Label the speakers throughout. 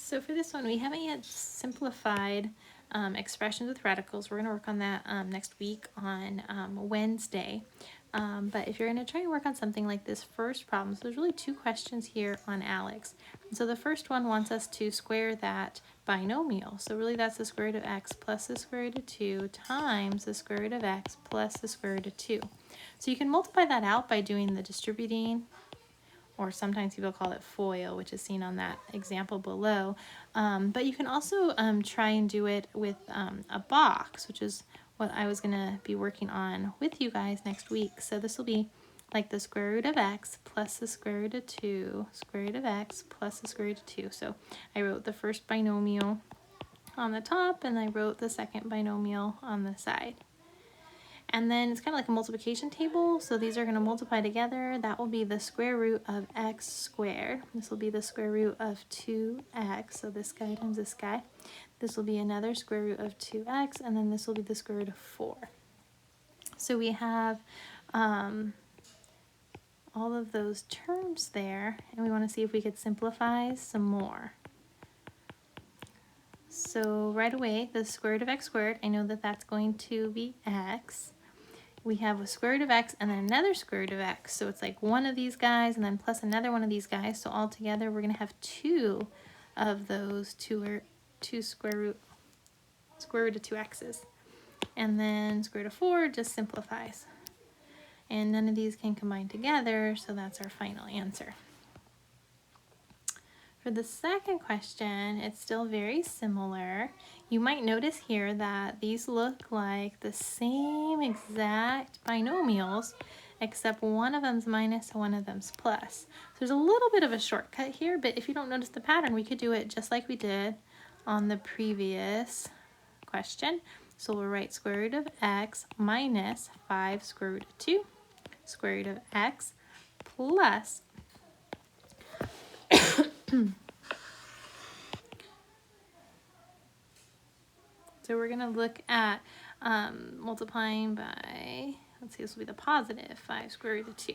Speaker 1: So for this one, we haven't yet simplified expressions with radicals. We're going to work on that next week on Wednesday. But if you're going to try and work on something like this first problem, so there's really two questions here on Alex. And so the first one wants us to square that binomial. So really that's the square root of x plus the square root of 2 times the square root of x plus the square root of 2. So you can multiply that out by doing the distributing, or sometimes people call it FOIL, which is seen on that example below. But you can also try and do it with a box, which is what I was going to be working on with you guys next week. So this will be like the square root of x plus the square root of 2, square root of x plus the square root of 2. So I wrote the first binomial on the top, and I wrote the second binomial on the side. And then it's kind of like a multiplication table. So these are going to multiply together. That will be the square root of x squared. This will be the square root of 2x. So this guy times this guy. This will be another square root of 2x. And then this will be the square root of 4. So we have all of those terms there. And we want to see if we could simplify some more. So right away, the square root of x squared, I know that that's going to be x. We have a square root of x and then another square root of x. So it's like one of these guys and then plus another one of these guys. So all together we're going to have two of those two square root of 2x's. And then square root of 4 just simplifies. And none of these can combine together, so that's our final answer. For the second question, it's still very similar. You might notice here that these look like the same exact binomials, except one of them's minus and one of them's plus. So there's a little bit of a shortcut here, but if you don't notice the pattern, we could do it just like we did on the previous question. So we'll write square root of x minus 5 square root of 2, square root of x plus so we're going to look at multiplying by, let's see, this will be the positive 5 square root of 2.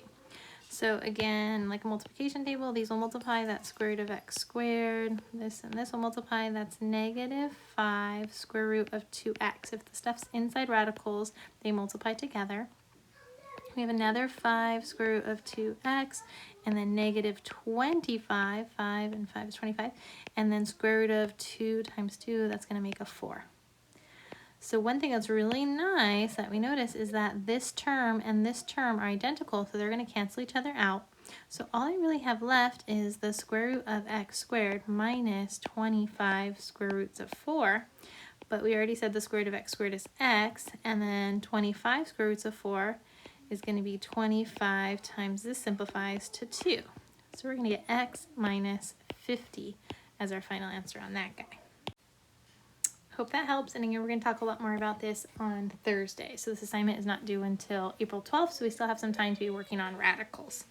Speaker 1: So again, like a multiplication table, these will multiply, that's square root of x squared. This and this will multiply, that's negative 5 square root of 2x. If the stuff's inside radicals, they multiply together. We have another 5 square root of 2x, and then negative 25, 5 and 5 is 25, and then square root of 2 times 2, that's going to make a 4. So one thing that's really nice that we notice is that this term and this term are identical, so they're going to cancel each other out. So all I really have left is the square root of x squared minus 25 square roots of 4. But we already said the square root of x squared is x, and then 25 square roots of 4 is going to be 25 times this simplifies to 2. So we're going to get x minus 50 as our final answer on that guy. Hope that helps, and again, we're going to talk a lot more about this on Thursday. So this assignment is not due until April 12th, so we still have some time to be working on radicals.